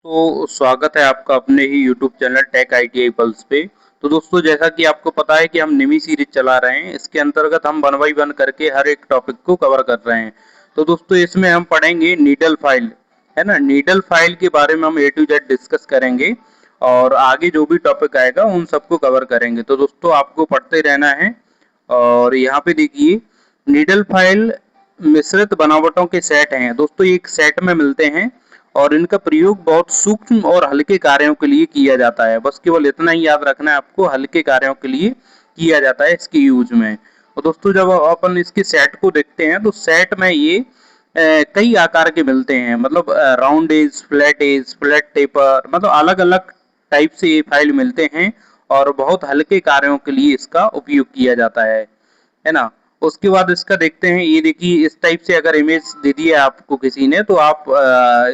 तो स्वागत है आपका अपने ही YouTube channel tech ITI plus पे। तो दोस्तों, जैसा कि आपको पता है कि हम निमी सीरीज चला रहे हैं। इसके अंतर्गत हम वन बाई वन करके हर एक टॉपिक को कवर कर रहे हैं। तो दोस्तों, इसमें हम पढ़ेंगे नीडल फाइल, है ना। नीडल फाइल के बारे में हम A to Z डिस्कस करेंगे और आगे जो भी टॉपिक आएगा उन सबको कवर करेंगे। तो दोस्तों, आपको पढ़ते रहना है। और यहाँ पे देखिए, नीडल फाइल मिश्रित बनावटों के सेट हैं। दोस्तों, ये एक सेट में मिलते हैं और इनका प्रयोग बहुत सूक्ष्म और हल्के कार्यों के लिए किया जाता है। बस केवल इतना ही याद रखना है आपको, हल्के कार्यों के लिए किया जाता है इसके यूज में। और दोस्तों, जब अपन इसके सेट को देखते हैं तो सेट में ये कई आकार के मिलते हैं। मतलब राउंड एज, फ्लैट टेपर, मतलब अलग अलग टाइप से ये फाइल मिलते हैं और बहुत हल्के कार्यों के लिए इसका उपयोग किया जाता है ना। उसके बाद इसका देखते हैं, ये देखिए इस टाइप से अगर इमेज दे दी है आपको किसी ने, तो आप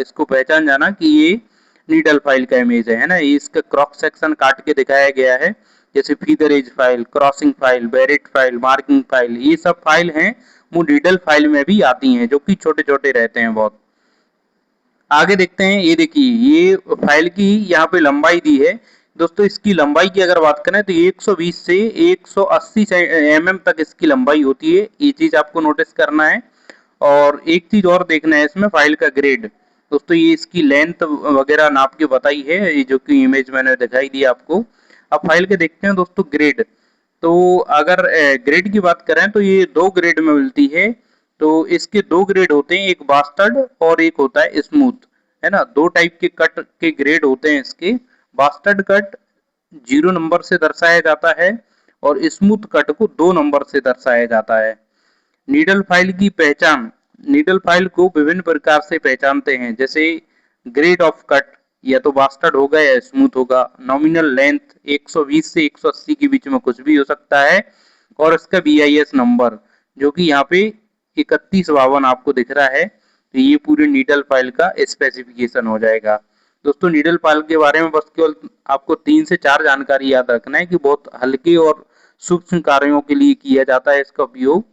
इसको पहचान जाना कि ये नीडल फाइल का इमेज है ना। ये इसका क्रॉस सेक्शन काट के दिखाया गया है, जैसे feather edge file, crossing file, barrette file, marking file, ये सब फाइल हैं वो नीडल फाइल में भी आती हैं, जो कि छोटे छोटे रहते हैं बहुत। आगे देखते हैं, ये देखिए ये फाइल की यहाँ पे लंबाई दी है। दोस्तों, इसकी लंबाई की अगर बात करें तो 120 से 180 mm तक इसकी लंबाई होती है। ये चीज आपको नोटिस करना है। और एक चीज और देखना है इसमें, फाइल का ग्रेड। दोस्तों, ये इसकी लेंथ वगैरह नाप के बताई है, ये जो कि इमेज मैंने दिखाई दी आपको। अब फाइल के देखते हैं दोस्तों ग्रेड। तो अगर ग्रेड की बात करें तो ये दो ग्रेड में मिलती है। तो इसके दो ग्रेड होते हैं, एक बास्टर्ड और एक होता है स्मूथ, है ना। दो टाइप के कट के ग्रेड होते हैं इसके। बास्टर्ड कट 0 नंबर से दर्शाया जाता है और स्मूथ कट को 2 नंबर से दर्शाया जाता है। नीडल फाइल की पहचान, नीडल फाइल को विभिन्न प्रकार से पहचानते हैं, जैसे ग्रेड ऑफ कट, या तो बास्टर्ड होगा या स्मूथ होगा। नॉमिनल लेंथ 120 से 180 के बीच में कुछ भी हो सकता है। और इसका BIS नंबर, जो कि यहाँ पे 3152 आपको दिख रहा है। तो ये पूरे नीडल फाइल का स्पेसिफिकेशन हो जाएगा। दोस्तों, नीडल फाइल के बारे में बस केवल आपको 3 से 4 जानकारी याद रखना है कि बहुत हल्के और सूक्ष्म कार्यों के लिए किया जाता है इसका उपयोग।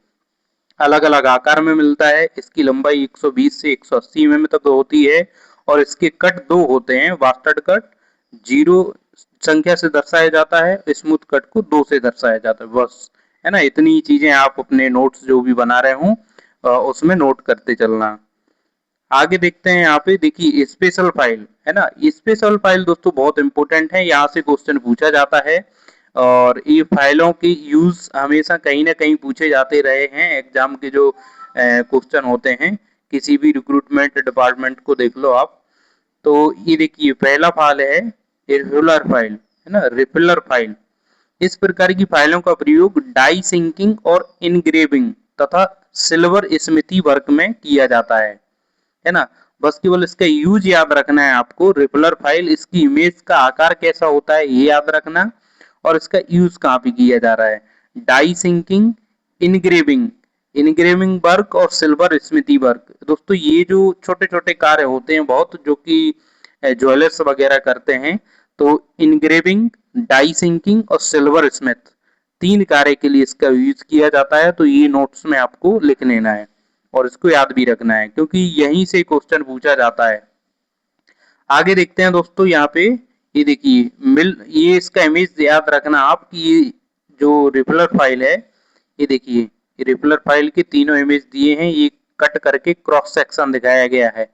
अलग अलग आकार में मिलता है। इसकी लंबाई 120 से 180 mm तक होती है और इसके कट दो होते हैं। बास्टर्ड कट 0 संख्या से दर्शाया जाता है, स्मूथ कट को 2 से दर्शाया जाता है। बस, है ना। इतनी चीजें आप अपने नोट्स जो भी बना रहे हो उसमें नोट करते चलना। आगे देखते हैं, यहाँ पे देखिए स्पेशल फाइल, है ना। स्पेशल फाइल दोस्तों बहुत इंपॉर्टेंट है, यहाँ से क्वेश्चन पूछा जाता है। और ये फाइलों के यूज हमेशा कहीं ना कहीं पूछे जाते रहे हैं। एग्जाम के जो क्वेश्चन होते हैं, किसी भी रिक्रूटमेंट डिपार्टमेंट को देख लो आप। तो ये देखिए पहला फाइल है रिफिलर फाइल, है ना। रिफिलर फाइल, इस प्रकार की फाइलों का प्रयोग डाई सिंकिंग और इनग्रेविंग तथा सिल्वर स्मिथी वर्क में किया जाता है ना। बस केवल इसका यूज याद रखना है आपको। रिपलर फाइल, इसकी इमेज का आकार कैसा होता है ये याद रखना, और इसका यूज कहाँ पे किया जा रहा है। Die sinking, engraving, engraving work और सिल्वर स्मिथी वर्क। दोस्तों, ये जो छोटे छोटे कार्य होते हैं बहुत, जो कि ज्वेलर्स वगैरह करते हैं। तो इनग्रेविंग, डाई सिंकिंग और सिल्वर स्मिथ, 3 कार्य के लिए इसका यूज किया जाता है। तो ये नोट्स में आपको लिख लेना है और इसको याद भी रखना है, क्योंकि यहीं से क्वेश्चन पूछा जाता है। आगे देखते हैं दोस्तों, यहाँ पे ये देखिए ये इसका इमेज याद रखना आप कि ये जो रिपलर फाइल है, ये देखिए ये रिपलर फाइल के तीनों इमेज दिए हैं। ये कट करके क्रॉस सेक्शन दिखाया गया है।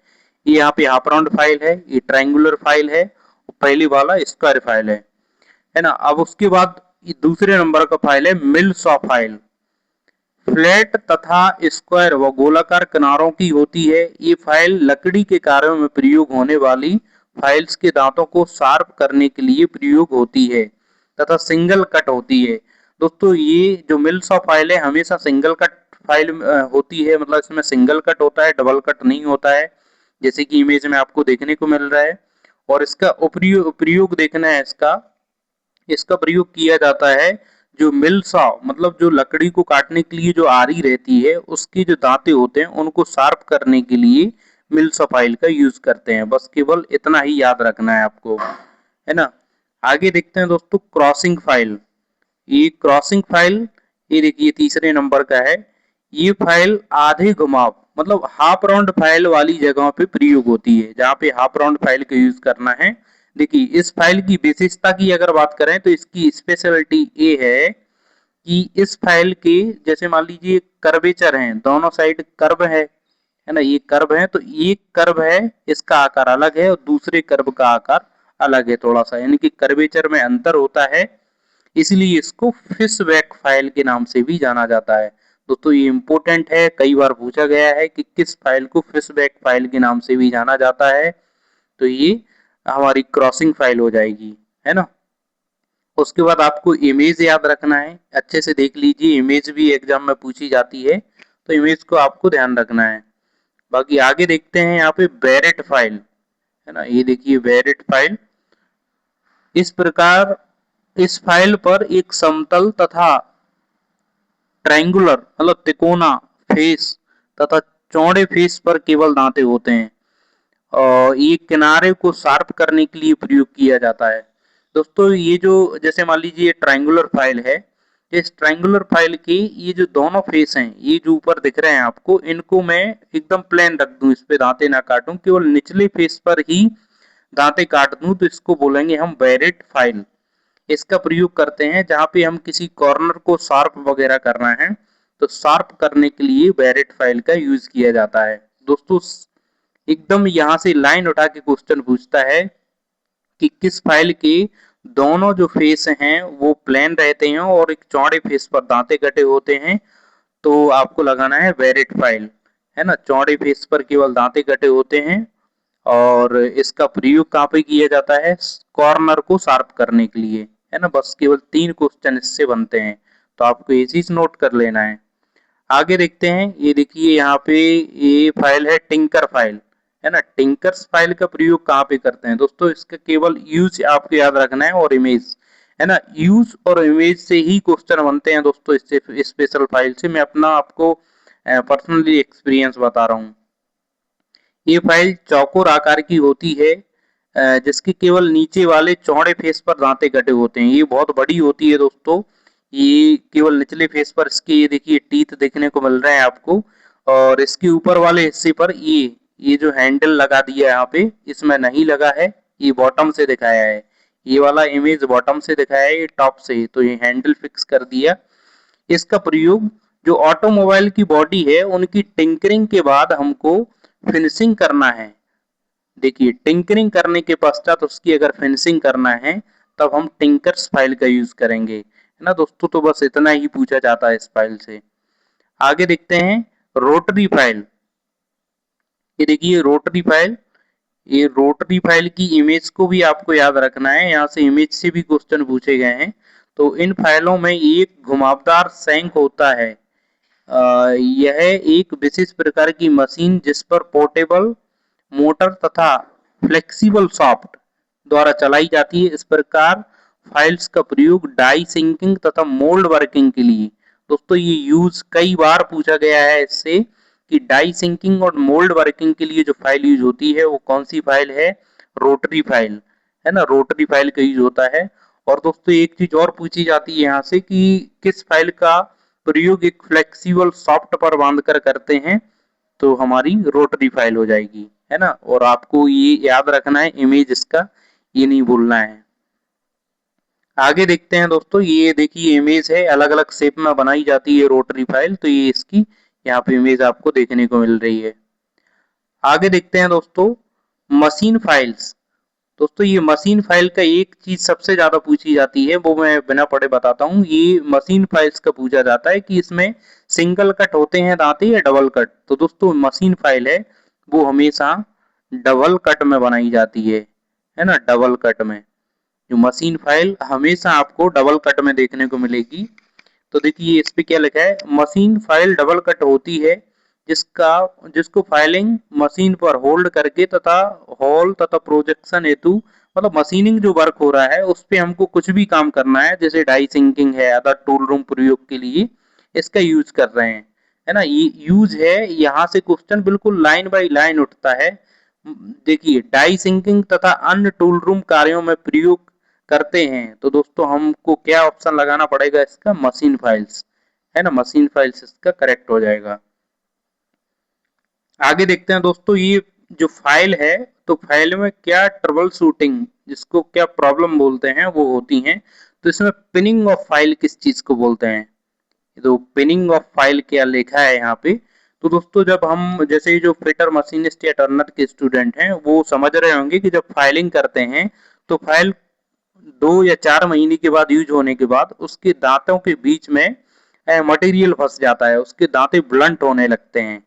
ये यहाँ पे हाफ राउंड फाइल है, ये ट्रायंगुलर फाइल है, पहली वाला स्क्वायर फाइल है ना। अब उसके बाद ये दूसरे नंबर का फाइल है मिल सॉ फाइल। फ्लैट तथा स्क्वायर व गोलाकार किनारों की होती है। ये फाइल लकड़ी के कार्यों में प्रयोग होने वाली फाइल्स के दांतों को शार्प करने के लिए प्रयोग होती है तथा सिंगल कट होती है। दोस्तों, ये जो मिल्स ऑफ फाइल है हमेशा सिंगल कट फाइल होती है। मतलब इसमें सिंगल कट होता है, डबल कट नहीं होता है, जैसे कि इमेज में आपको देखने को मिल रहा है। और इसका प्रयोग देखना है, इसका इसका प्रयोग किया जाता है जो मिल सॉ, मतलब जो लकड़ी को काटने के लिए जो आरी रहती है उसकी जो दांते होते हैं उनको शार्प करने के लिए मिल सॉ फाइल का यूज करते हैं। बस केवल इतना ही याद रखना है आपको, है ना। आगे देखते हैं दोस्तों क्रॉसिंग फाइल। ये क्रॉसिंग फाइल, ये देखिए तीसरे नंबर का है। ये फाइल आधे घुमाव, मतलब हाफ राउंड फाइल वाली जगहों पे प्रयोग होती है, जहाँ पे हाफ राउंड फाइल का यूज करना है। देखिए इस फाइल की विशेषता की अगर बात करें तो इसकी स्पेशलिटी ये है कि इस फाइल के जैसे मान लीजिए कर्वेचर हैं, दोनों साइड कर्व है ना, ये कर्व है तो एक कर्व है इसका आकार अलग है और दूसरे कर्व का आकार अलग है थोड़ा सा, यानी कि कर्वेचर में अंतर होता है, इसलिए इसको फिशबैक फाइल के नाम से भी जाना जाता है। दोस्तों ये इंपॉर्टेंट है, कई बार पूछा गया है कि किस फाइल को फिशबैक फाइल के नाम से भी जाना जाता है, तो ये हमारी क्रॉसिंग फाइल हो जाएगी, है ना। उसके बाद आपको इमेज याद रखना है, अच्छे से देख लीजिए, इमेज भी एग्जाम में पूछी जाती है, तो इमेज को आपको ध्यान रखना है। बाकी आगे देखते हैं यहाँ पे बैरेट फाइल, है ना, ये देखिए बैरेट फाइल। इस प्रकार इस फाइल पर एक समतल तथा ट्रायंगुलर मतलब तिकोना फेस तथा चौड़े फेस पर केवल दांते होते हैं और ये किनारे को शार्प करने के लिए प्रयोग किया जाता है। दोस्तों ये जो जैसे मान लीजिए ये ट्रायंगुलर फाइल है, इस ट्रायंगुलर फाइल के ये जो दोनों फेस हैं, ये जो ऊपर दिख रहे हैं आपको, इनको मैं एकदम प्लेन रख दूं, इस पे दांते ना काटूं, केवल निचले फेस पर ही दांते काट दूं, तो इसको बोलेंगे हम बैरेट फाइल। इसका प्रयोग करते हैं जहां पे हम किसी कॉर्नर को शार्प वगैरह करना है, तो शार्प करने के लिए बैरेट फाइल का यूज किया जाता है। दोस्तों एकदम यहाँ से लाइन उठा के क्वेश्चन पूछता है कि किस फाइल के दोनों जो फेस हैं वो प्लेन रहते हैं और एक चौड़े फेस पर दांते कटे होते हैं, तो आपको लगाना है बैरेट फाइल, है ना, चौड़े फेस पर केवल दांते कटे होते हैं और इसका प्रयोग कहाँ पे किया जाता है, कॉर्नर को शार्प करने के लिए, है ना। बस केवल 3 क्वेश्चन इससे बनते हैं, तो आपको ये चीज नोट कर लेना है। आगे देखते हैं, ये देखिए यहाँ पे ये फाइल है टिंकर फाइल, है ना। टिंकर्स फाइल का प्रयोग कहाँ पे करते हैं दोस्तों, इसका केवल यूज आपको याद रखना है और इमेज, है ना, यूज और इमेज से ही क्वेश्चन बनते हैं दोस्तों, इससे स्पेशल फाइल से मैं अपना आपको पर्सनली एक्सपीरियंस बता रहा हूँ। ये फाइल चौकोर आकार की होती है, जिसके केवल नीचे वाले चौड़े फेस पर दांते कटे होते हैं, ये बहुत बड़ी होती है दोस्तों। ये केवल निचले फेस पर इसके ये देखिए टीथ देखने को मिल रहे हैं आपको, और इसके ऊपर वाले हिस्से पर ये जो हैंडल लगा दिया है यहाँ पे, इसमें नहीं लगा है, ये बॉटम से दिखाया है, ये वाला इमेज बॉटम से दिखाया है, ये टॉप से, तो ये हैंडल फिक्स कर दिया। इसका प्रयोग जो ऑटोमोबाइल की बॉडी है उनकी टिंकरिंग के बाद हमको फिनिशिंग करना है। देखिए टिंकरिंग करने के पश्चात उसकी अगर फिनिशिंग करना है तब हम टिंकर्स फाइल का यूज करेंगे, है ना दोस्तों। तो बस इतना ही पूछा जाता है इस फाइल से। आगे देखते हैं रोटरी फाइल। ये देखिए रोटरी फाइल, ये रोटरी फाइल की इमेज को भी आपको याद रखना है, यहाँ से इमेज से भी क्वेश्चन पूछे गए हैं। तो इन फाइलों में एक घुमावदार शंख होता है, यह एक विशेष प्रकार की मशीन जिस पर पोर्टेबल मोटर तथा फ्लेक्सिबल सॉफ्ट द्वारा चलाई जाती है। इस प्रकार फाइल्स का प्रयोग डाई सिंकिंग तथा मोल्ड वर्किंग के लिए, दोस्तों ये यूज कई बार पूछा गया है इससे कि डाई सिंकिंग और मोल्ड वर्किंग के लिए जो फाइल यूज होती है वो कौन सी फाइल है, रोटरी फाइल, है ना, रोटरी फाइल का यूज होता है। और दोस्तों एक चीज और पूछी जाती है यहाँ से कि किस फाइल का प्रयोग एक फ्लेक्सिबल सॉफ्ट पर बांध कर करते हैं, तो हमारी रोटरी फाइल हो जाएगी, है ना। और आपको ये याद रखना है इमेज इसका, ये नहीं भूलना है। आगे देखते हैं दोस्तों, ये देखिए इमेज है, अलग अलग शेप में बनाई जाती है रोटरी फाइल, तो ये इसकी यहाँ पे इमेज आपको देखने को मिल रही है। आगे देखते हैं दोस्तों मशीन फाइल्स। दोस्तों ये मशीन फाइल का एक चीज सबसे ज्यादा पूछी जाती है, वो मैं बिना पढ़े बताता हूँ। ये मशीन फाइल्स का पूछा जाता है कि इसमें सिंगल कट होते हैं दांते या डबल कट, तो दोस्तों मशीन फाइल है वो हमेशा डबल कट में बनाई जाती है ना, डबल कट में। जो मशीन फाइल हमेशा आपको डबल कट में देखने को मिलेगी। तो देखिए इस पे क्या लिखा है, मशीन फाइल डबल कट होती है जिसका जिसको फाइलिंग मशीन पर होल्ड करके तथा हॉल तथा प्रोजेक्शन हेतु, मतलब मशीनिंग जो वर्क हो रहा है उस पे हमको कुछ भी काम करना है, जैसे डाई सिंकिंग है, अदर टूल रूम प्रयोग के लिए इसका यूज कर रहे हैं, है ना। ये यूज है, यहाँ से क्वेश्चन बिल्कुल लाइन बाय लाइन उठता है। देखिए डाई सिंकिंग तथा अन्य टूल रूम कार्यों में प्रयोग करते हैं, तो दोस्तों हमको क्या ऑप्शन लगाना पड़ेगा इसका, मशीन फाइल्स, है ना, मशीन फाइल्स इसका करेक्ट हो जाएगा। आगे देखते हैं दोस्तों, ये जो फाइल है, तो फाइल में क्या ट्रबल शूटिंग, जिसको क्या प्रॉब्लम बोलते हैं, वो होती हैं। तो इसमें पिनिंग ऑफ फाइल किस चीज को बोलते हैं? तो पिनिंग ऑफ फाइल क्या लिखा है यहाँ पे? तो दोस्तों जब हम, जैसे जो फिटर मशीनिस्ट या टर्नर के स्टूडेंट हैं वो समझ रहे होंगे कि जब फाइलिंग करते हैं तो फाइल 2 या 4 महीने के बाद यूज होने के बाद उसके दांतों के बीच में मटेरियल फंस जाता है, उसके दांते ब्लंट होने लगते हैं,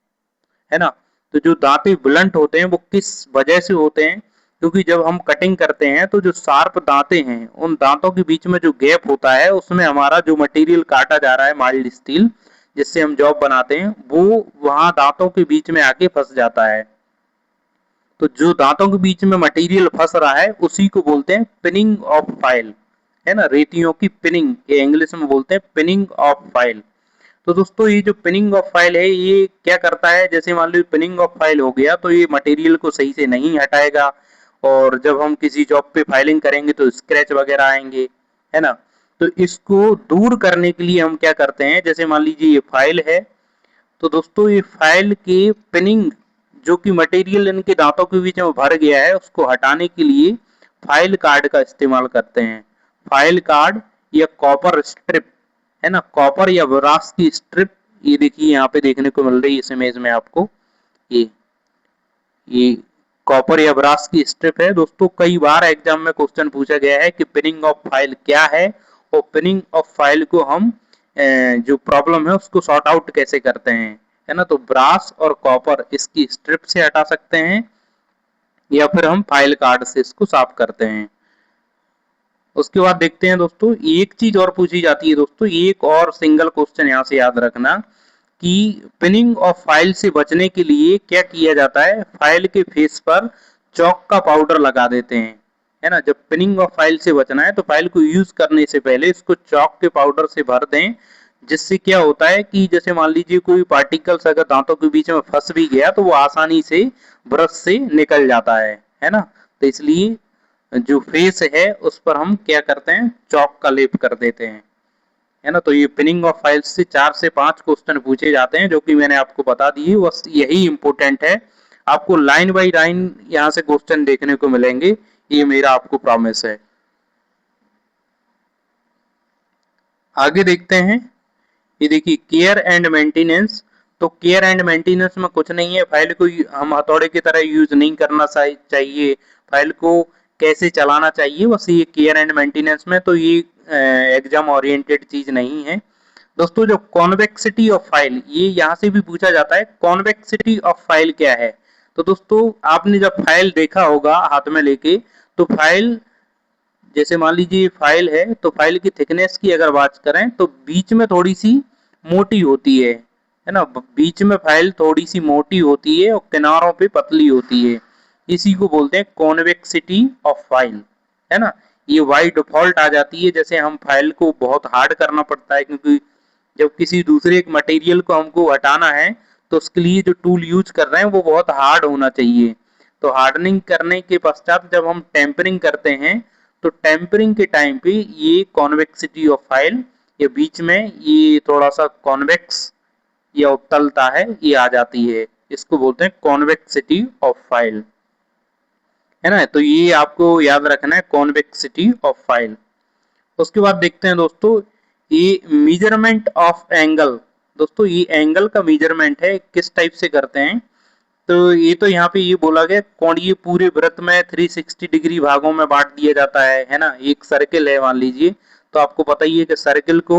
है ना। तो जो दांते ब्लंट होते हैं वो किस वजह से होते हैं? क्योंकि जब हम कटिंग करते हैं तो जो शार्प दांते हैं उन दांतों के बीच में जो गैप होता है उसमें हमारा जो मटेरियल काटा जा रहा है, माइल्ड स्टील जिससे हम जॉब बनाते हैं, वो वहां दांतों के बीच में आके फंस जाता है। तो जो दांतों के बीच में मटेरियल फंस रहा है उसी को बोलते हैं पिनिंग ऑफ फाइल, है ना। रेतियों की पिनिंग, ये इंग्लिश में बोलते हैं पिनिंग ऑफ फाइल। तो दोस्तों ये जो पिनिंग ऑफ फाइल है ये क्या करता है? जैसे मान लो पिनिंग ऑफ फाइल हो गया तो ये मटेरियल को सही से नहीं हटाएगा, और जब हम किसी जॉब पे फाइलिंग करेंगे तो स्क्रैच वगैरह आएंगे, है ना। तो इसको दूर करने के लिए हम क्या करते हैं, जैसे मान लीजिए ये फाइल है, तो दोस्तों ये फाइल के पिनिंग, जो कि मटेरियल इनके दांतों के बीच में भर गया है, उसको हटाने के लिए फाइल कार्ड का इस्तेमाल करते हैं। फाइल कार्ड या कॉपर स्ट्रिप, है ना, कॉपर या ब्रास की स्ट्रिप, ये देखिए यहाँ पे देखने को मिल रही है इस इमेज में आपको, ये ये कॉपर या ब्रास की स्ट्रिप है। दोस्तों कई बार एग्जाम में क्वेश्चन पूछा गया है कि पिनिंग ऑफ फाइल क्या है, और पिनिंग ऑफ फाइल को हम जो प्रॉब्लम है उसको सॉर्ट आउट कैसे करते हैं, है ना। तो ब्रास और कॉपर इसकी स्ट्रिप से हटा सकते हैं, या फिर हम फाइल कार्ड से इसको साफ करते हैं। उसके बाद देखते हैं दोस्तों, एक चीज और पूछी जाती है दोस्तों, एक और सिंगल क्वेश्चन यहाँ से याद रखना कि पिनिंग ऑफ फाइल से बचने के लिए क्या किया जाता है? फाइल के फेस पर चौक का पाउडर लगा देते हैं, है ना। जब पिनिंग ऑफ फाइल से बचना है तो फाइल को यूज करने से पहले इसको चौक के पाउडर से भर दें, जिससे क्या होता है कि जैसे मान लीजिए कोई पार्टिकल्स अगर दांतों के बीच में फंस भी गया तो वो आसानी से ब्रश से निकल जाता है ना। तो इसलिए जो फेस है उस पर हम क्या करते हैं, चौक का लेप कर देते हैं, है ना। तो ये पिनिंग ऑफ फाइल्स से 4 से 5 क्वेश्चन पूछे जाते हैं जो कि मैंने आपको बता दिए, बस यही इंपॉर्टेंट है। आपको लाइन बाय लाइन यहाँ से क्वेश्चन देखने को मिलेंगे, ये मेरा आपको प्रॉमिस है। आगे देखते हैं, ये देखिए केयर एंड मेंटेनेंस। तो केयर एंड मेंटेनेंस में कुछ नहीं है, फाइल को हम हथौड़े की तरह यूज नहीं करना चाहिए, फाइल को कैसे चलाना चाहिए, बस ये केयर एंड मेंटेनेंस में। तो ये एग्जाम ओरिएंटेड चीज नहीं है दोस्तों। जो कॉन्वेक्सिटी ऑफ फाइल, ये यहाँ से भी पूछा जाता है, कॉन्वेक्सिटी ऑफ फाइल क्या है? तो दोस्तों आपने जब फाइल देखा होगा हाथ में लेके, तो फाइल, जैसे मान लीजिए फाइल है तो फाइल की थिकनेस की अगर बात करें तो बीच में थोड़ी सी मोटी होती है ना। बीच में फाइल थोड़ी सी मोटी होती है और किनारों पे पतली होती है, इसी को बोलते हैं कॉन्वेक्सिटी ऑफ फाइल, है ना। ये बाई डिफॉल्ट आ जाती है, जैसे हम फाइल को बहुत हार्ड करना पड़ता है, क्योंकि जब किसी दूसरे एक मटेरियल को हमको हटाना है तो उसके लिए जो टूल यूज कर रहे हैं वो बहुत हार्ड होना चाहिए। तो हार्डनिंग करने के पश्चात जब हम टेम्परिंग करते हैं तो टेम्परिंग के टाइम पे ये कॉन्वेक्सिटी ऑफ फाइल, ये बीच में ये थोड़ा सा कॉन्वेक्स या उत्तलता है ये आ जाती है, इसको बोलते हैं कॉन्वेक्सिटी ऑफ फाइल, है ना। तो ये आपको याद रखना है, कॉन्वेक्सिटी ऑफ फाइल। उसके बाद देखते हैं दोस्तों, ये मेजरमेंट ऑफ एंगल। दोस्तों ये एंगल का मेजरमेंट है, किस टाइप से करते हैं? तो ये तो यहाँ पे ये बोला गया कोणीय पूरे वृत्त में 360 डिग्री भागों में बांट दिया जाता है ना। एक सर्किल है मान लीजिए, तो आपको पता ही है कि सर्किल को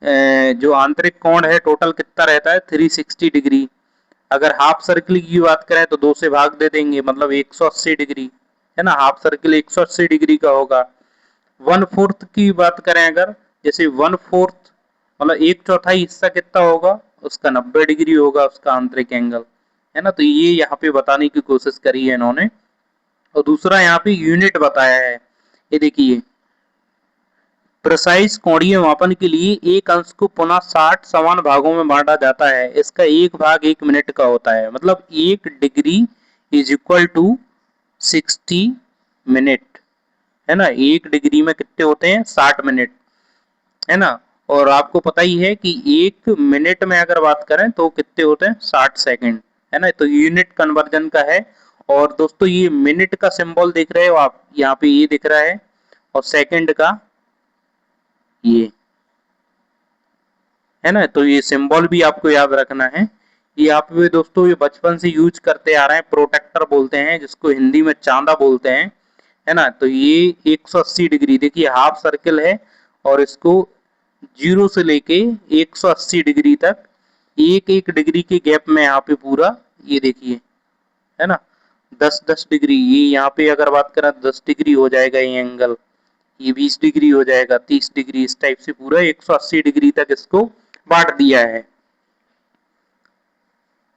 जो आंतरिक कोण है टोटल कितना रहता है, 360 डिग्री। अगर हाफ सर्किल की बात करें तो 2 से भाग दे देंगे, मतलब 180 डिग्री, है ना। हाफ सर्किल 180 डिग्री का होगा। 1/4 की बात करें अगर, जैसे 1/4 मतलब 1/4 हिस्सा कितना होगा, उसका 90 डिग्री होगा उसका आंतरिक एंगल, है ना। तो ये यहाँ पे बताने की कोशिश करी है इन्होंने। और दूसरा यहाँ पे यूनिट बताया है, ये देखिए, प्रिसाइज कोणीय मापन के लिए एक अंश को पुनः 60 समान भागों में बांटा जाता है, इसका एक भाग 1 मिनट का होता है, मतलब 1 degree is equal to 60 minute, है ना। 1 डिग्री में कितने होते हैं, 60 मिनट, है ना। और आपको पता ही है कि 1 मिनट में अगर बात करें तो कितने होते हैं, 60 सेकंड, है ना, तो यूनिट कन्वर्जन का है। और दोस्तों ये मिनट का सिंबल देख रहे हो आप, यहाँ पे ये दिख रहा है, और सेकंड का ये, है ना, तो ये सिंबल भी आपको याद रखना है। ये आप भी दोस्तों ये बचपन से यूज करते आ रहे हैं, प्रोटेक्टर बोलते हैं जिसको हिंदी में चांदा बोलते हैं, है ना। तो ये 180 डिग्री, देखिए हाफ सर्कल है, और इसको 0 से लेके 180 डिग्री तक, एक एक डिग्री के गैप में यहाँ पे पूरा, ये देखिए, है ना, 10-10 डिग्री, ये यहाँ पे अगर बात करें 10 डिग्री हो जाएगा ये एंगल, ये 20 डिग्री हो जाएगा, 30 डिग्री, इस टाइप से पूरा 180 डिग्री तक इसको बांट दिया है।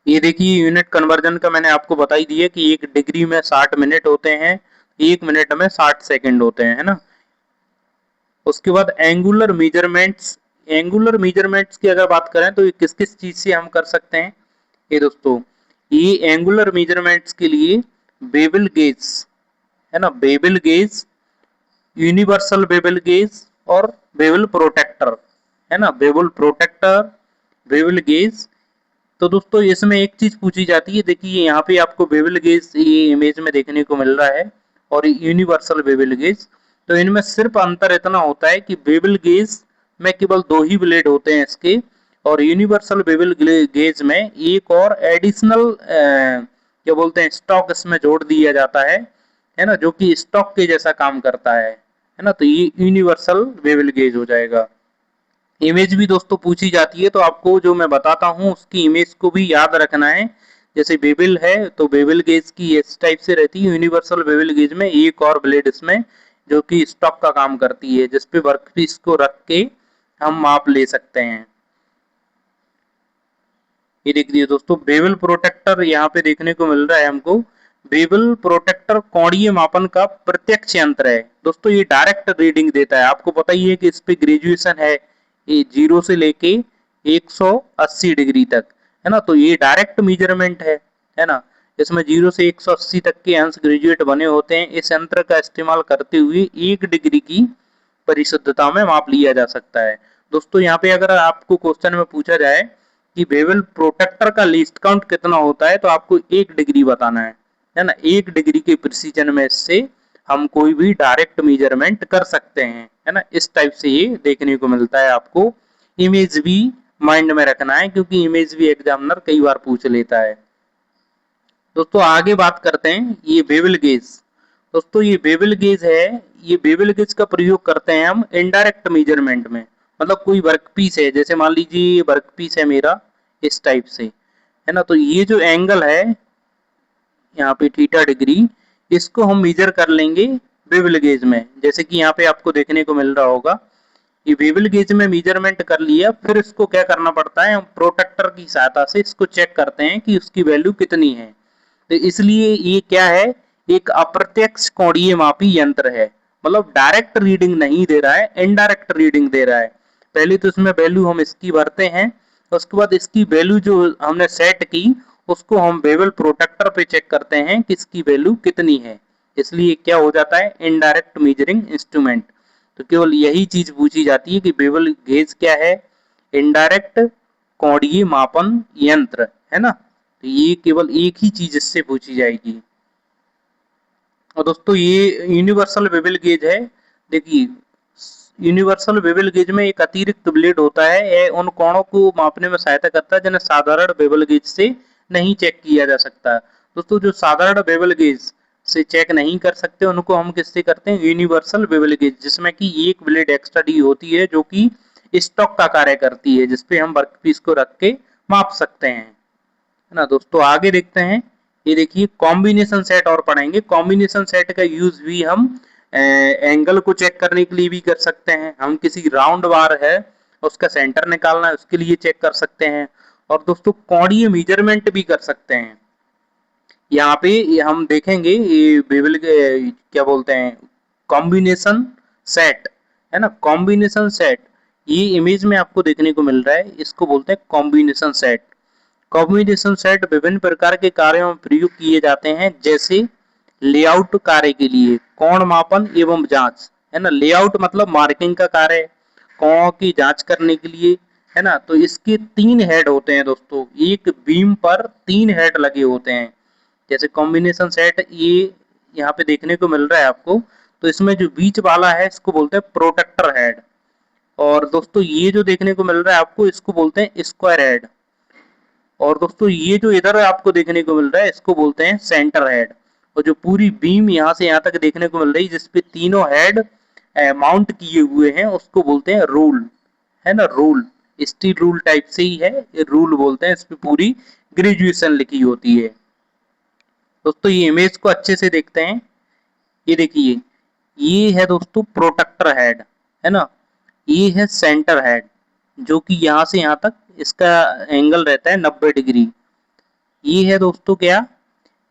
ये देखिए यूनिट कन्वर्जन का मैंने आपको बता ही दिया कि एक डिग्री में 60 मिनट होते हैं, एक मिनट में 60 सेकंड होते हैं, है ना। उसके बाद एंगुलर मेजरमेंट्स, एंगुलर मेजरमेंट्स की अगर बात करें तो ये किस किस चीज से हम कर सकते हैं, ये दोस्तों, ये एंगुलर मेजरमेंट्स के लिए बेवल गेज, है ना, bevel gauge, universal bevel gauge और बेवल प्रोटेक्टर, है ना, बेवल प्रोटेक्टर, बेवल गेज। तो दोस्तों इसमें एक चीज पूछी जाती है, देखिए यहाँ पे आपको बेवल गेज ये इमेज में देखने को मिल रहा है, और यूनिवर्सल बेवल गेज, तो इनमें सिर्फ अंतर इतना होता है कि बेवल गेज में केवल 2 ही ब्लेड होते हैं इसके, और यूनिवर्सल बेवल गेज में एक और एडिशनल क्या बोलते हैं स्टॉक इसमें जोड़ दिया जाता है ना, जो कि स्टॉक के जैसा काम करता है ना, तो ये यूनिवर्सल बेवल गेज हो जाएगा। इमेज भी दोस्तों पूछी जाती है, तो आपको जो मैं बताता हूँ उसकी इमेज को भी याद रखना है। जैसे बेबिल है तो बेबिल गेज की इस टाइप से रहती है, यूनिवर्सल बेबिल गेज में एक और ब्लेड इसमें जो कि स्टॉक का काम करती है, जिसपे वर्कपीस को रख के हम माप ले सकते हैं। ये देखिए दोस्तों बेवल प्रोटेक्टर यहाँ पे देखने को मिल रहा है हमको। बेवल प्रोटेक्टर कोणीय मापन का प्रत्यक्ष यंत्र है दोस्तों, ये डायरेक्ट रीडिंग देता है, आपको पता ही है कि इस पे ग्रेजुएशन है, ये 0 से लेके 180 डिग्री तक, है ना, तो ये डायरेक्ट मेजरमेंट है ना, इसमें 0 से 180 तक के अंश ग्रेजुएट बने होते हैं। इस यंत्र का इस्तेमाल करते हुए 1 डिग्री की परिशुद्धता में माप लिया जा सकता है। दोस्तों यहाँ पे अगर आपको क्वेश्चन में पूछा जाए कि बेवल प्रोटेक्टर का लीस्ट काउंट कितना होता है, तो आपको 1 डिग्री बताना है ना, 1 डिग्री के प्रिसीजन में इससे हम कोई भी डायरेक्ट मेजरमेंट कर सकते हैं, है ना, इस टाइप से ये देखने को मिलता है। आपको इमेज भी माइंड में रखना है, क्योंकि इमेज भी एग्जामिनर कई बार पूछ लेता है। दोस्तों आगे बात करते हैं ये बेवल गेज। दोस्तों ये बेवल गेज है, ये बेवल गेज का प्रयोग करते हैं हम इनडायरेक्ट मेजरमेंट में, मतलब कोई वर्कपीस है, जैसे मान लीजिए ये वर्कपीस है मेरा इस टाइप से, है ना, तो ये जो एंगल है यहाँ पे थीटा डिग्री, इसको हम मेजर कर लेंगे बेवल गेज में, जैसे कि यहाँ पे आपको देखने को मिल रहा होगा। ये बेवल गेज में मेजरमेंट कर लिया, फिर इसको क्या करना पड़ता है, हम प्रोटेक्टर की सहायता से इसको चेक करते हैं कि उसकी वैल्यू कितनी है। तो इसलिए ये क्या है, एक अप्रत्यक्ष कोणीय मापी यंत्र है, मतलब डायरेक्ट रीडिंग नहीं दे रहा है, इनडायरेक्ट रीडिंग दे रहा है। पहले तो इसमें वैल्यू हम इसकी भरते हैं, उसके बाद इसकी वैल्यू जो हमने सेट की उसको हम बेवल प्रोटेक्टर पे चेक करते हैं कि इसकी वैल्यू कितनी है, इसलिए क्या हो जाता है इनडायरेक्ट मेजरिंग इंस्ट्रूमेंट। तो केवल यही चीज पूछी जाती है कि बेवल गेज क्या है, इनडायरेक्ट कोणीय मापन यंत्र, है ना, तो ये केवल एक ही चीज इससे पूछी जाएगी। और दोस्तों ये यूनिवर्सल बेवल गेज है, देखिए यूनिवर्सल बेवल गेज में एक अतिरिक्त ब्लेड होता है, यह उन कोणों को मापने में सहायता करता है जिन्हें साधारण बेवल गेज से नहीं चेक किया जा सकता। दोस्तों जो साधारण बेवल गेज से चेक नहीं कर सकते उनको हम किससे करते हैं, यूनिवर्सल बेवल गेज, जिसमें कि एक ब्लेड एक्स्ट्रा डी होती है जो कि स्टॉक का कार्य करती है, जिसपे हम वर्कपीस को रख के माप सकते हैं, है ना। दोस्तों आगे देखते हैं, ये देखिए कॉम्बिनेशन सेट और पढ़ेंगे। कॉम्बिनेशन सेट का यूज भी हम एंगल को चेक करने के लिए भी कर सकते हैं, हम किसी राउंड बार है उसका सेंटर निकालना है उसके लिए चेक कर सकते हैं, और दोस्तों कोणीय मेजरमेंट भी कर सकते हैं। यहाँ पे हम देखेंगे ये बेवल क्या बोलते हैं कॉम्बिनेशन सेट, है ना, कॉम्बिनेशन सेट, ये इमेज में आपको देखने को मिल रहा है, इसको बोलते हैं कॉम्बिनेशन सेट। कॉम्बिनेशन सेट विभिन्न प्रकार के कार्यों में प्रयोग किए जाते हैं, जैसे लेआउट कार्य के लिए, कोण मापन एवं जांच, है ना, लेआउट मतलब मार्किंग का कार्य, कोणों की जांच करने के लिए, है ना। तो इसके 3 हेड होते हैं दोस्तों, एक बीम पर 3 हेड लगे होते हैं। जैसे कॉम्बिनेशन सेट ये यहाँ पे देखने को मिल रहा है आपको। तो इसमें जो बीच वाला है इसको बोलते हैं प्रोटेक्टर हेड, और दोस्तों ये जो देखने को मिल रहा है आपको इसको बोलते हैं स्क्वायर हेड, और दोस्तों ये जो इधर आपको देखने को मिल रहा है इसको बोलते हैं सेंटर हेड। और जो पूरी बीम यहाँ से यहाँ तक देखने को मिल रही है जिसपे तीनों हेड माउंट किए हुए हैं उसको बोलते हैं रूल, है ना, रूल। स्टील रूल टाइप से ही है, ये रूल बोलते हैं, इस पे पूरी ग्रेजुएशन लिखी होती है। दोस्तों ये इमेज को अच्छे से देखते हैं, ये देखिए, ये है दोस्तों प्रोटेक्टर हेड, है ना। ये है सेंटर हेड जो कि यहाँ से यहाँ तक इसका एंगल रहता है 90 डिग्री। ये है दोस्तों क्या,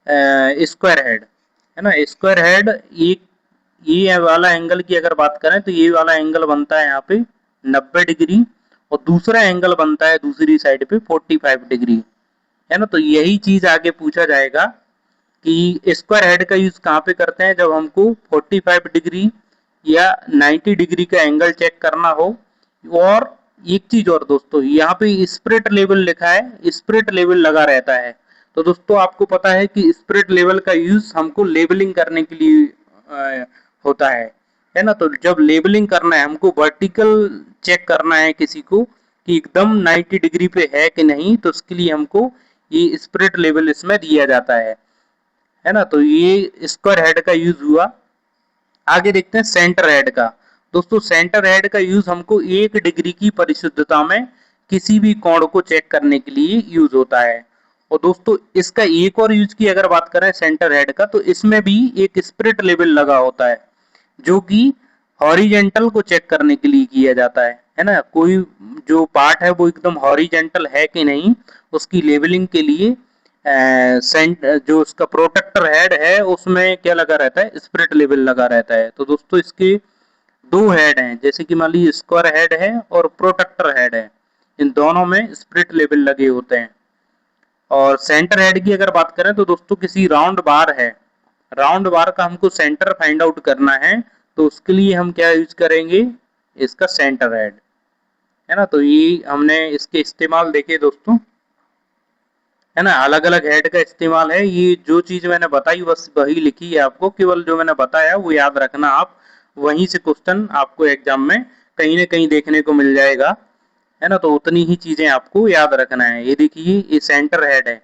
स्क्वायर हेड, है ना। स्क्वायर हेड ये वाला एंगल की अगर बात करें तो ये वाला एंगल बनता है यहाँ पे 90 डिग्री, और दूसरा एंगल बनता है दूसरी साइड पे 45 डिग्री, है ना। तो यही चीज आगे पूछा जाएगा कि स्क्वायर हेड का यूज कहाँ पे करते हैं, जब हमको 45 डिग्री या 90 डिग्री का एंगल चेक करना हो। और एक चीज और दोस्तों, यहाँ पे स्प्रिट लेवल लिखा है, स्प्रिट लेवल लगा रहता है। तो दोस्तों आपको पता है कि स्प्रिट लेवल का यूज हमको लेबलिंग करने के लिए होता है ना। तो जब लेबलिंग करना है हमको वर्टिकल चेक करना है किसी को कि एकदम 90 डिग्री पे है कि नहीं, तो उसके लिए हमको ये स्प्रिट लेवल इसमें दिया जाता है ना। तो ये स्क्वायर हेड का यूज हुआ। आगे देखते हैं सेंटर हेड का। दोस्तों सेंटर हेड का यूज हमको 1 डिग्री की परिशुद्धता में किसी भी कोण को चेक करने के लिए यूज होता है। और दोस्तों इसका एक और यूज की अगर बात करें सेंटर हेड का, तो इसमें भी एक स्पिरिट लेवल लगा होता है जो कि हॉरिजेंटल को चेक करने के लिए किया जाता है ना। कोई जो पार्ट है वो एकदम हॉरिजेंटल है कि नहीं, उसकी लेवलिंग के लिए जो उसका प्रोटेक्टर हेड है उसमें क्या लगा रहता है, स्पिरिट लेवल लगा रहता है। तो दोस्तों इसके 2 हेड हैं, जैसे कि मान लीजिए स्क्वायर हेड है और प्रोटेक्टर हेड है, इन दोनों में स्पिरिट लेवल लगे होते हैं। और सेंटर हेड की अगर बात करें तो दोस्तों किसी राउंड बार है, राउंड बार का हमको सेंटर फाइंड आउट करना है, तो उसके लिए हम क्या यूज करेंगे, इसका सेंटर हेड, है ना। तो ये हमने इसके इस्तेमाल देखे दोस्तों, है ना। अलग अलग हेड का इस्तेमाल है, ये जो चीज मैंने बताई बस वही लिखी है, आपको केवल जो मैंने बताया वो याद रखना आप, वहीं से क्वेश्चन आपको एग्जाम में कहीं ना कहीं देखने को मिल जाएगा, है ना। तो उतनी ही चीजें आपको याद रखना है। ये देखिए ये सेंटर हेड है,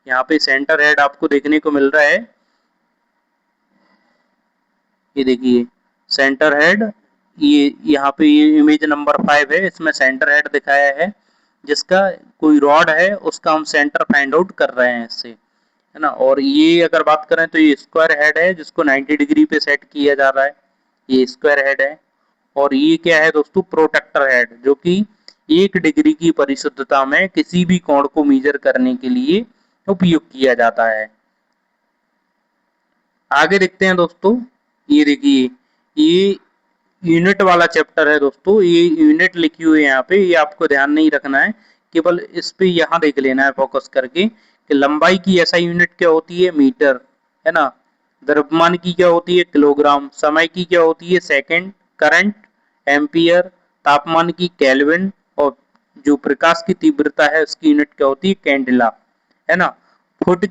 यहाँ पे सेंटर हेड आपको देखने को मिल रहा है, ये देखिए सेंटर हेड। ये यहाँ पे ये इमेज नंबर 5 है, इसमें सेंटर हेड दिखाया है, जिसका कोई रॉड है उसका हम सेंटर फाइंड आउट कर रहे हैं इससे, है ना। और ये अगर बात करें तो ये स्क्वायर हेड है जिसको 90 डिग्री पे सेट किया जा रहा है, ये स्क्वायर हेड है। और ये क्या है दोस्तों, प्रोटेक्टर हेड, जो कि 1 डिग्री की परिशुद्धता में किसी भी कोण को मेजर करने के लिए उपयोग किया जाता है। आगे देखते हैं दोस्तों, ये देखिए ये यूनिट वाला चैप्टर है दोस्तों, ये यूनिट लिखी हुई है यहाँ पे, ये आपको ध्यान नहीं रखना है, केवल इस पे यहाँ देख लेना है फोकस करके कि लंबाई की ऐसा यूनिट क्या होती है, मीटर, है ना। द्रव्यमान की क्या होती है, किलोग्राम। समय की क्या होती है, सेकंड। Current ampere. तापमान की केल्विन। और जो प्रकाश की तीव्रता है उसकी यूनिट क्या होती है, कैंडेला, है ना। फुट,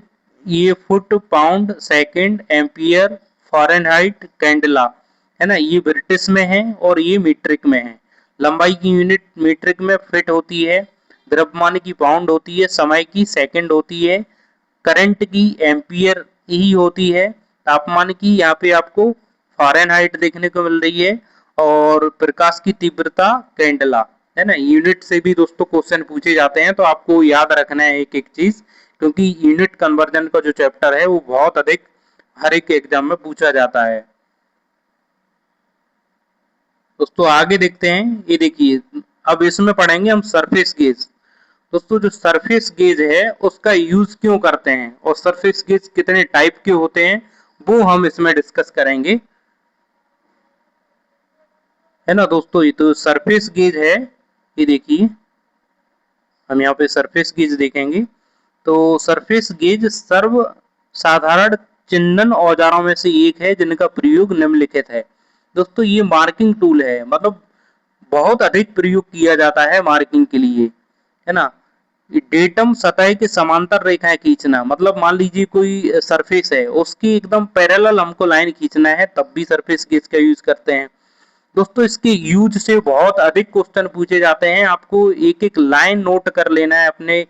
ये foot, pound, second, ampere, Fahrenheit, candela, है ना। ये ब्रिटिश में है और ये मीट्रिक में है। लंबाई की यूनिट मीट्रिक में फिट होती है, द्रव्यमान की पाउंड होती है, समय की सेकंड होती है, करंट की एम्पियर ही होती है, तापमान की यहाँ पे आपको फ़ारेनहाइट देखने को मिल रही है, और प्रकाश की तीव्रता कैंडेला, है ना। यूनिट से भी दोस्तों क्वेश्चन पूछे जाते हैं, तो आपको याद रखना है एक एक चीज, क्योंकि यूनिट कन्वर्जन का जो चैप्टर है वो बहुत अधिक हर एक एग्जाम में पूछा जाता है। दोस्तों आगे देखते हैं, ये देखिए अब इसमें पढ़ेंगे हम सरफेस गेज। दोस्तों जो सरफेस गेज है उसका यूज क्यों करते हैं और सरफेस गेज कितने टाइप के होते हैं वो हम इसमें डिस्कस करेंगे, है ना। दोस्तों ये तो सरफेस गेज है, ये देखिए हम यहाँ पे सरफेस गेज देखेंगे। तो सरफेस गेज सर्व साधारण चिन्हन औजारों में से एक है जिनका प्रयोग निम्नलिखित है। दोस्तों ये मार्किंग टूल है, मतलब बहुत अधिक प्रयोग किया जाता है मार्किंग के लिए, है ना। डेटम सतह के समांतर रेखाएं खींचना, मतलब मान लीजिए कोई सरफेस है, उसकी एकदम पैरेलल हमको लाइन खींचना है, तब भी सरफेस गेज का यूज करते हैं। दोस्तों इसके यूज से बहुत अधिक क्वेश्चन पूछे जाते हैं, आपको एक एक लाइन नोट कर लेना है अपने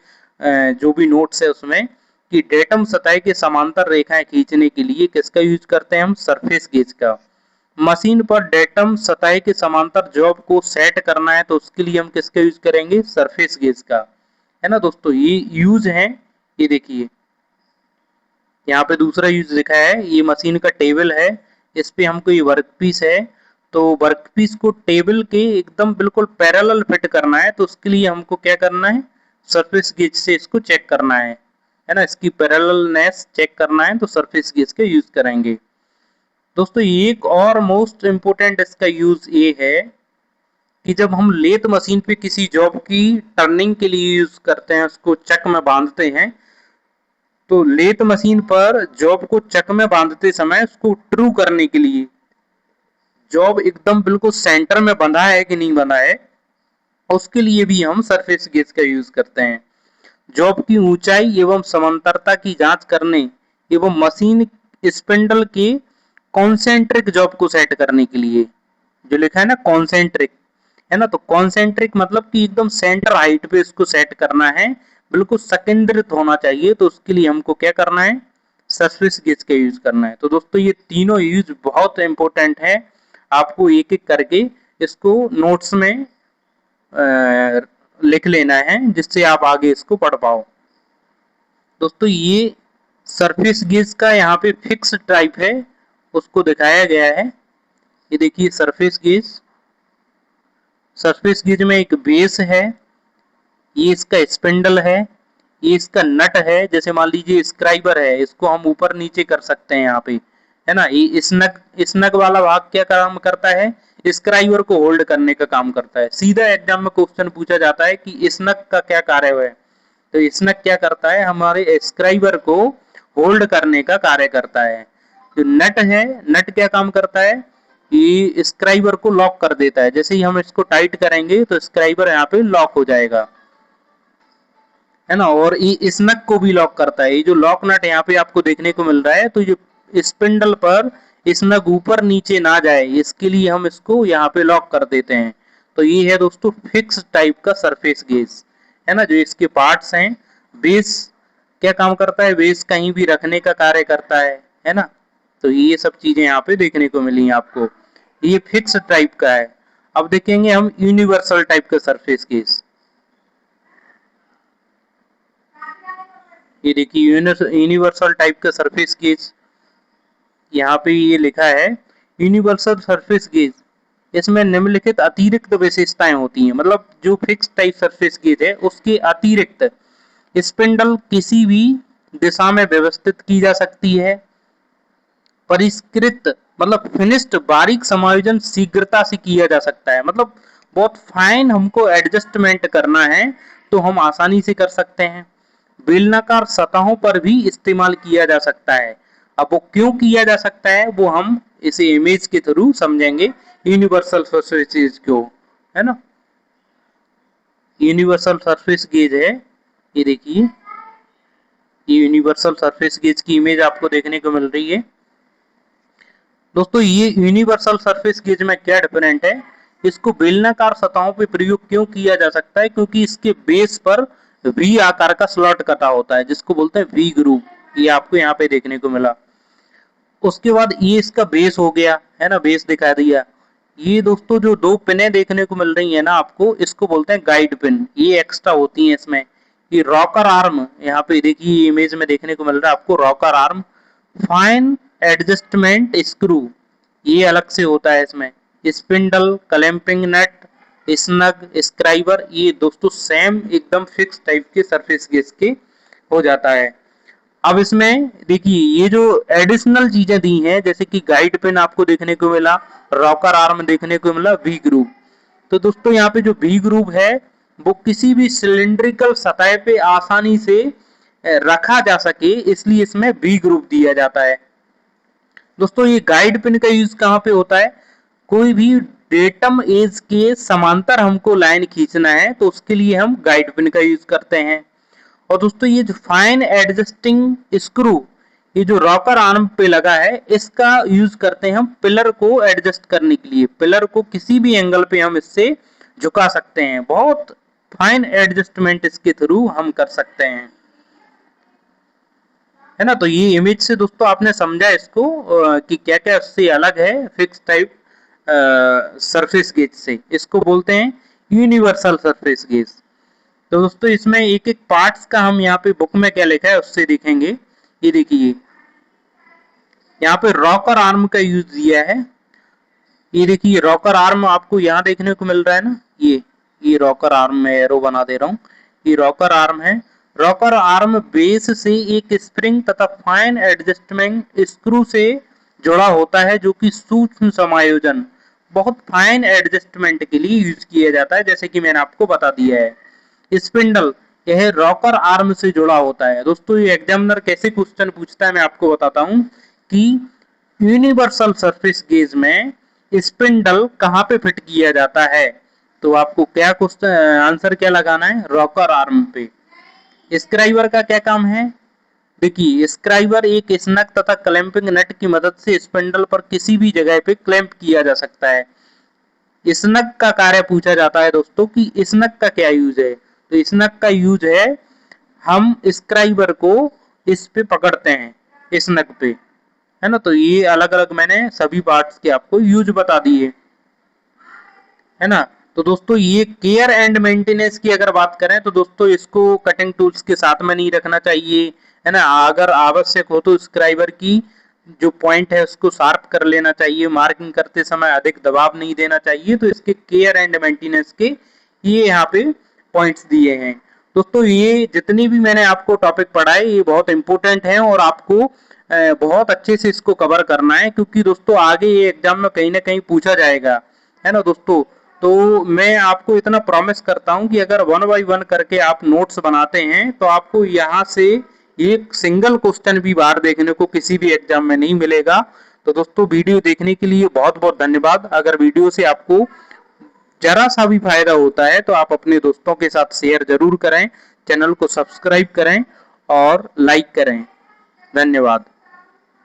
जो भी नोट्स है उसमें, कि डेटम सतह के समांतर रेखाएं खींचने के लिए किसका यूज करते हैं हम, सरफेस गेज का। मशीन पर डेटम सतह के समांतर जॉब को सेट करना है तो उसके लिए हम किसका यूज करेंगे, सरफेस गेज का, है ना दोस्तों। ये यूज है, ये देखिए यहाँ पे दूसरा यूज लिखा है, ये मशीन का टेबल है, इस पे हमको ये वर्क पीस है, तो वर्क पीस को टेबल के एकदम बिल्कुल पैरेलल फिट करना है, तो उसके लिए हमको क्या करना है, सरफेस गेज से इसको चेक करना है ना, इसकी पैरेललनेस चेक करना है तो सरफेस गेज का यूज करेंगे। दोस्तों एक और मोस्ट इम्पोर्टेंट इसका यूज ये है कि जब हम लेथ मशीन पे किसी जॉब की टर्निंग के लिए यूज करते हैं, उसको चक में बांधते हैं, तो लेथ मशीन पर जॉब को चक में बांधते समय उसको ट्रू करने के लिए जॉब एकदम बिल्कुल सेंटर में बंधा है कि नहीं बंधा है, उसके लिए भी हम सरफेस गेज का यूज करते हैं। जॉब की ऊंचाई एवं समांतरता की जांच करने एवं मशीन स्पिंडल के कॉन्सेंट्रिक जॉब को सेट करने के लिए, जो लिखा है ना कॉन्सेंट्रिक, है ना, तो कॉन्सेंट्रिक मतलब कि एकदम सेंटर हाइट पे इसको सेट करना है, बिल्कुल संकेंद्रित होना चाहिए, तो उसके लिए हमको क्या करना है, सरफेस गेज का यूज करना है। तो दोस्तों ये तीनों यूज बहुत इंपॉर्टेंट है, आपको एक एक करके इसको नोट्स में लिख लेना है, जिससे आप आगे इसको पढ़ पाओ। दोस्तों ये सरफेस गेज का यहाँ पे फिक्स टाइप है, उसको दिखाया गया है। ये देखिए सरफेस गेज, सरफेस गेज में एक बेस है, ये इसका स्पिंडल है, ये इसका नट है, जैसे मान लीजिए स्क्राइबर है, इसको हम ऊपर नीचे कर सकते हैं यहाँ पे, है ना। ये स्नग वाला भाग क्या काम करता है, स्क्राइबर को होल्ड करने का काम करता है। सीधा एग्जाम में क्वेश्चन पूछा जाता है कि स्नग का क्या कार्य है, तो स्नग क्या करता है, हमारे स्क्राइबर को होल्ड करने का कार्य करता है। जो नट है, नट क्या काम करता है, ये स्क्राइबर को लॉक कर देता है, जैसे ही हम इसको टाइट करेंगे तो स्क्राइबर यहाँ पे लॉक हो जाएगा, है ना। और ये स्नग को भी लॉक करता है, ये जो लॉक नट यहाँ पे आपको देखने को मिल रहा है, तो जो स्पिंडल पर स्नग ऊपर नीचे ना जाए, इसके लिए हम इसको यहाँ पे लॉक कर देते हैं। तो ये है दोस्तों फिक्स टाइप का सरफेस गेज, है ना। जो इसके पार्ट्स हैं, बेस क्या काम करता है, बेस कहीं भी रखने का कार्य करता है ना। तो ये सब चीजें यहाँ पे देखने को मिली आपको, ये फिक्स टाइप का है। अब देखेंगे हम यूनिवर्सल टाइप का सरफेस गेज। ये देखिए यूनिवर्सल टाइप का सरफेस गेज, यहाँ पे ये लिखा है यूनिवर्सल सरफेस गेज, इसमें निम्नलिखित अतिरिक्त विशेषताएं होती हैं, मतलब जो फिक्स टाइप सरफेस गेज है उसके अतिरिक्त स्पिंडल किसी भी दिशा में व्यवस्थित की जा सकती है, परिष्कृत मतलब फिनिश्ड बारीक समायोजन शीघ्रता से किया जा सकता है, मतलब बहुत फाइन हमको एडजस्टमेंट करना है तो हम आसानी से कर सकते हैं। बेलनाकार सतहों पर भी इस्तेमाल किया जा सकता है। अब वो क्यों किया जा सकता है वो हम इसे इमेज के थ्रू समझेंगे, यूनिवर्सल सरफेस क्यों, है ना। यूनिवर्सल सरफेस गेज है, ये देखिए ये यूनिवर्सल सरफेस गेज की इमेज आपको देखने को मिल रही है। दोस्तों ये यूनिवर्सल सरफेस गेज में क्या डिफरेंट है, इसको बेलनाकार सतहों पे प्रयोग क्यों किया जा सकता है, क्योंकि इसके बेस पर वी आकार का स्लॉट कटा होता है, जिसको बोलते हैं वी ग्रूव, ये आपको यहाँ पे देखने को मिला। उसके बाद ये इसका बेस हो गया, है ना, बेस दिखा दिया। ये दोस्तों जो दो पिने देखने को मिल रही है ना आपको, इसको बोलते हैं गाइड पिन, ये एक्स्ट्रा होती है इसमें। ये रॉकर आर्म, यहाँ पे देखिए इमेज में देखने को मिल रहा है आपको rocker arm, fine adjustment screw, ये अलग से होता है इसमें। स्पिंडल, क्लैंपिंग नट, स्नग, स्क्राइबर, ये दोस्तों सेम एकदम फिक्स टाइप के सरफेस गेज के हो जाता है। अब इसमें देखिए ये जो एडिशनल चीजें दी हैं, जैसे कि गाइड पिन आपको देखने को मिला, रॉकर आर्म देखने को मिला, वी ग्रूव। तो दोस्तों यहाँ पे जो वी ग्रूव है वो किसी भी सिलिंड्रिकल सतह पे आसानी से रखा जा सके, इसलिए इसमें वी ग्रूव दिया जाता है। दोस्तों ये गाइड पिन का यूज कहाँ पे होता है, कोई भी डेटम एज के समांतर हमको लाइन खींचना है तो उसके लिए हम गाइड पिन का यूज करते हैं। और दोस्तों ये जो फाइन एडजस्टिंग स्क्रू, ये जो रॉकर आर्म पे लगा है, इसका यूज करते हैं हम पिलर को एडजस्ट करने के लिए। पिलर को किसी भी एंगल पे हम इससे झुका सकते हैं। बहुत फाइन एडजस्टमेंट इसके थ्रू हम कर सकते हैं, है ना। तो ये इमेज से दोस्तों आपने समझा इसको कि क्या क्या उससे अलग है फिक्स टाइप सरफेस गेज से। इसको बोलते हैं यूनिवर्सल सरफेस गेज। तो दोस्तों इसमें एक एक पार्ट्स का हम यहाँ पे बुक में क्या लिखा है उससे देखेंगे। ये देखिए यहाँ पे रॉकर आर्म का यूज दिया है। ये देखिए रॉकर आर्म आपको यहाँ देखने को मिल रहा है ना, ये रॉकर आर्म में एरो बना दे रहा हूँ। ये रॉकर आर्म है। रॉकर आर्म बेस से एक स्प्रिंग तथा फाइन एडजस्टमेंट स्क्रू से जुड़ा होता है, जो कि सूक्ष्म समायोजन, बहुत फाइन एडजस्टमेंट के लिए यूज किया जाता है, जैसे कि मैंने आपको बता दिया है। स्पिंडल, यह रॉकर आर्म से जुड़ा होता है। दोस्तों ये एग्जामिनर कैसे क्वेश्चन पूछता है मैं आपको बताता हूँ कि यूनिवर्सल सरफेस गेज में स्पिंडल कहाँ पे फिट किया जाता है। तो आपको क्या क्वेश्चन आंसर क्या लगाना है, रॉकर आर्म पे। स्क्राइबर का क्या काम है, देखिए स्क्राइबर एक स्नग तथा क्लैंपिंग नट की मदद से स्पिंडल पर किसी भी जगह पे क्लैंप किया जा सकता है। स्नग का कार्य पूछा जाता है दोस्तों कि स्नग का क्या यूज है। तो स्नग का यूज है हम स्क्राइबर को इस पे पकड़ते हैं, स्नग पे, है ना। तो ये अलग अलग मैंने सभी पार्ट्स के आपको यूज बता दिए, है ना। तो दोस्तों ये केयर एंड मेंटेनेंस की अगर बात करें तो दोस्तों इसको कटिंग टूल्स के साथ में नहीं रखना चाहिए, है ना। अगर आवश्यक हो तो स्क्राइबर की जो पॉइंट है उसको शार्प कर लेना चाहिए। मार्किंग करते समय अधिक दबाव नहीं देना चाहिए। तो इसके केयर एंड मेंटेनेंस के ये यहाँ पे पॉइंट्स दिए हैं। दोस्तों ये जितनी भी मैंने आपको टॉपिक पढ़ाए ये बहुत इंपॉर्टेंट है और आपको बहुत अच्छे से इसको कवर करना है, क्योंकि दोस्तों आगे ये एग्जाम में कहीं ना कहीं पूछा जाएगा, है ना दोस्तों। तो मैं आपको इतना प्रॉमिस करता हूं कि अगर 1 बाय 1 करके आप नोट्स बनाते हैं तो आपको यहाँ से एक सिंगल क्वेश्चन भी बाहर देखने को किसी भी एग्जाम में नहीं मिलेगा। तो दोस्तों वीडियो देखने के लिए बहुत बहुत धन्यवाद। अगर वीडियो से आपको जरा सा भी फायदा होता है तो आप अपने दोस्तों के साथ शेयर जरूर करें, चैनल को सब्सक्राइब करें और लाइक करें। धन्यवाद।